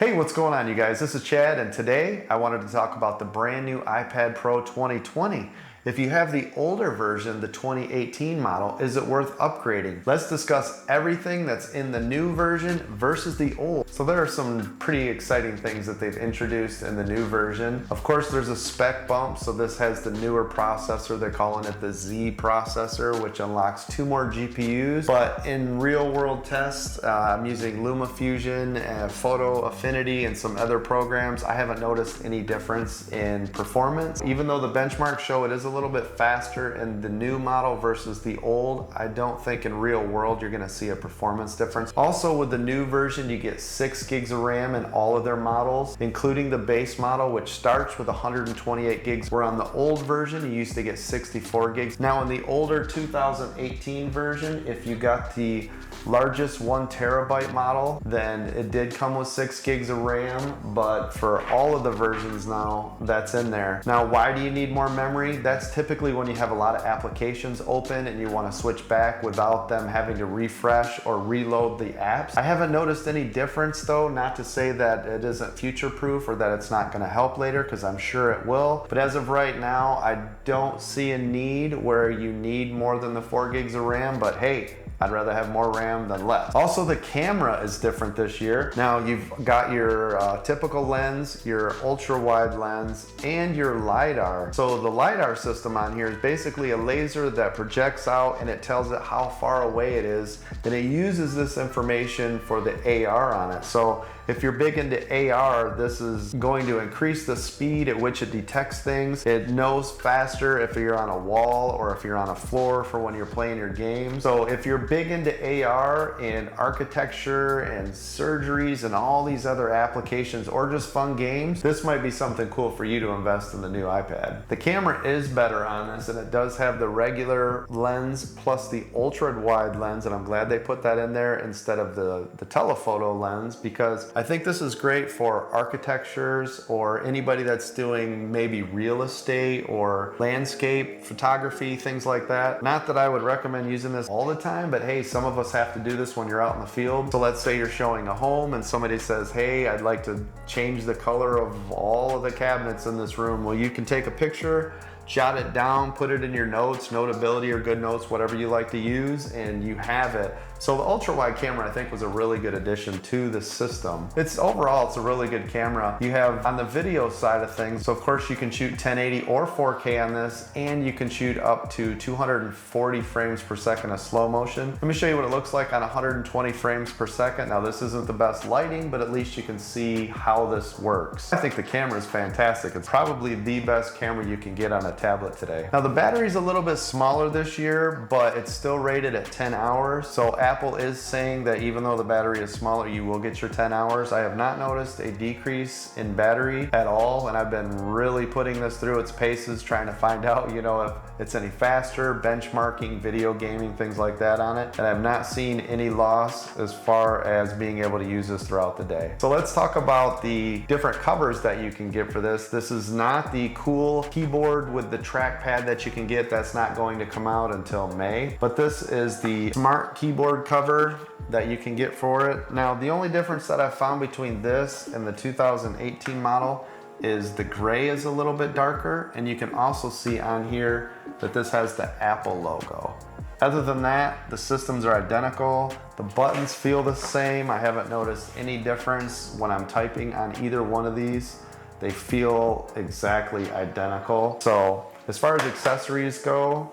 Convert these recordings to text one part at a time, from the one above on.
Hey, what's going on, you guys? This is Chad, and today I wanted to talk about the brand new iPad Pro 2020. If you have the older version, the 2018 model, is it worth upgrading? Let's discuss everything that's in the new version versus the old. So there are some pretty exciting things that they've introduced in the new version. Of course, there's a spec bump, so this has the newer processor. They're calling it the Z processor, which unlocks 2 more GPUs. But in real world tests, I'm using LumaFusion, Photo Affinity, and some other programs. I haven't noticed any difference in performance. Even though the benchmarks show it is a little bit faster in the new model versus the old, I don't think in real world you're gonna see a performance difference. Also, with the new version, you get 6 gigs of RAM in all of their models, including the base model, which starts with 128 gigs, where on the old version, you used to get 64 gigs. Now in the older 2018 version, if you got the largest 1 terabyte model, then it did come with 6 gigs of RAM, but for all of the versions now, that's in there. Now, why do you need more memory? That's typically when you have a lot of applications open and you want to switch back without them having to refresh or reload the apps. I haven't noticed any difference though, not to say that it isn't future-proof or that it's not going to help later, because I'm sure it will. But as of right now, I don't see a need where you need more than the 4 gigs of RAM, but hey, I'd rather have more RAM than less. Also, the camera is different this year. Now you've got your typical lens, your ultra wide lens, and your LiDAR. So the LiDAR system on here is basically a laser that projects out and it tells it how far away it is. And it uses this information for the AR on it. So if you're big into AR, this is going to increase the speed at which it detects things. It knows faster if you're on a wall or if you're on a floor for when you're playing your game. So if you're big into AR and architecture and surgeries and all these other applications, or just fun games, this might be something cool for you to invest in the new iPad. The camera is better on this, and it does have the regular lens plus the ultra wide lens, and I'm glad they put that in there instead of the telephoto lens, because I think this is great for architectures or anybody that's doing maybe real estate or landscape photography, things like that. Not that I would recommend using this all the time, but hey, some of us have to do this when you're out in the field. So let's say you're showing a home and somebody says, hey, I'd like to change the color of all of the cabinets in this room. Well, you can take a picture, jot it down, put it in your notes, Notability or Good Notes, whatever you like to use, and you have it. So the ultra wide camera, I think, was a really good addition to the system. Overall, it's a really good camera. You have on the video side of things, so of course you can shoot 1080 or 4K on this, and you can shoot up to 240 frames per second of slow motion. Let me show you what it looks like on 120 frames per second. Now this isn't the best lighting, but at least you can see how this works. I think the camera is fantastic. It's probably the best camera you can get on a tablet today. Now the battery's a little bit smaller this year, but it's still rated at 10 hours. So Apple is saying that even though the battery is smaller, you will get your 10 hours. I have not noticed a decrease in battery at all, and I've been really putting this through its paces, trying to find out, if it's any faster, benchmarking, video gaming, things like that on it. And I've not seen any loss as far as being able to use this throughout the day. So let's talk about the different covers that you can get for this. This is not the cool keyboard with the trackpad that you can get. That's not going to come out until May. But this is the smart keyboard cover that you can get for it. Now, the only difference that I found between this and the 2018 model is the gray is a little bit darker, and you can also see on here that this has the Apple logo. Other than that, the systems are identical. The buttons feel the same. I haven't noticed any difference when I'm typing on either one of these. They feel exactly identical. So as far as accessories go,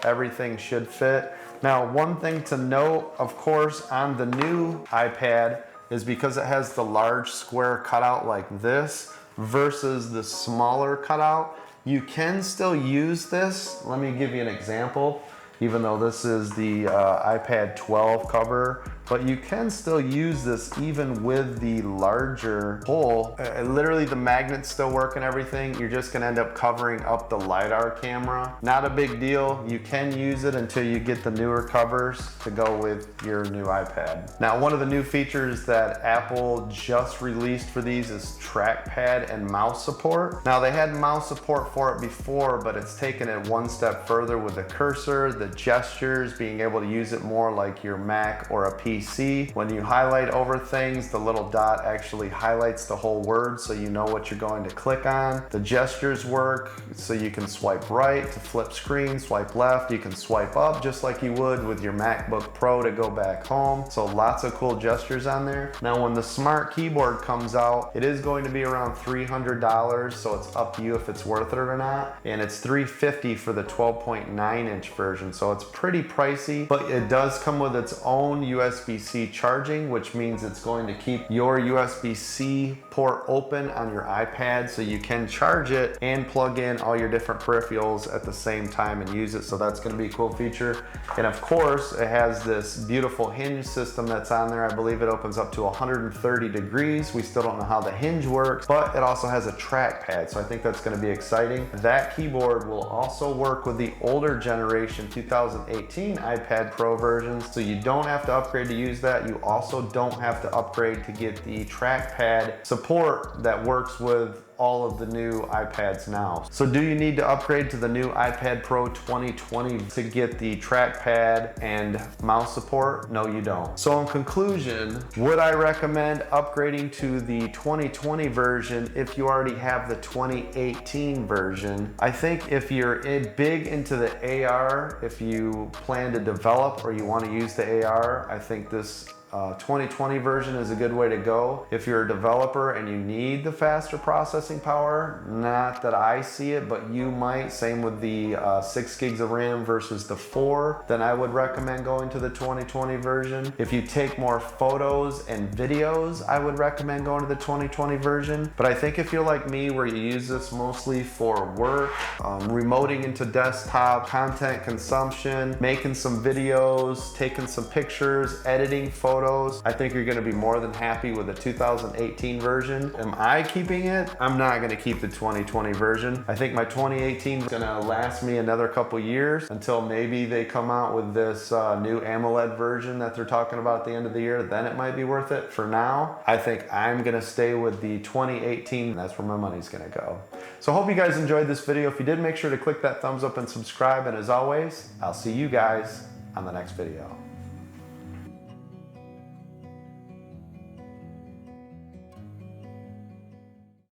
everything should fit. Now, one thing to note, of course, on the new iPad is because it has the large square cutout like this versus the smaller cutout, you can still use this. Let me give you an example. Even though this is the iPad 12 cover, but you can still use this even with the larger hole. Literally the magnets still work and everything. You're just gonna end up covering up the LiDAR camera. Not a big deal. You can use it until you get the newer covers to go with your new iPad. Now, one of the new features that Apple just released for these is trackpad and mouse support. Now, they had mouse support for it before, but it's taken it one step further with the cursor, the gestures, being able to use it more like your Mac or a PC PC. When you highlight over things, the little dot actually highlights the whole word so you know what you're going to click on. The gestures work, so you can swipe right to flip screen, swipe left, you can swipe up just like you would with your MacBook Pro to go back home. So lots of cool gestures on there. Now when the smart keyboard comes out, it is going to be around $300, so it's up to you if it's worth it or not. And it's $350 for the 12.9-inch version, so it's pretty pricey, but it does come with its own USB-C charging, which means it's going to keep your USB-C port open on your iPad so you can charge it and plug in all your different peripherals at the same time and use it. So that's going to be a cool feature. And of course, it has this beautiful hinge system that's on there. I believe it opens up to 130 degrees. We still don't know how the hinge works, but it also has a trackpad, so I think that's going to be exciting. That keyboard will also work with the older generation 2018 iPad Pro versions, so you don't have to upgrade to use that. You also don't have to upgrade to get the trackpad support that works with all of the new iPads now. So do you need to upgrade to the new iPad Pro 2020 to get the trackpad and mouse support? No, you don't. So in conclusion, would I recommend upgrading to the 2020 version if you already have the 2018 version? I think if you're big into the AR, if you plan to develop or you want to use the AR, I think this 2020 version is a good way to go. If you're a developer and you need the faster processing power, not that I see it, but you might, same with the 6 gigs of RAM versus the 4, then I would recommend going to the 2020 version. If you take more photos and videos, I would recommend going to the 2020 version. But I think if you're like me, where you use this mostly for work, remoting into desktop, content consumption, making some videos, taking some pictures, editing photos, I think you're going to be more than happy with the 2018 version. Am I keeping it? I'm not going to keep the 2020 version. I think my 2018 is going to last me another couple years until maybe they come out with this new AMOLED version that they're talking about at the end of the year. Then it might be worth it. For now, I think I'm going to stay with the 2018. That's where my money's going to go. So I hope you guys enjoyed this video. If you did, make sure to click that thumbs up and subscribe. And as always, I'll see you guys on the next video.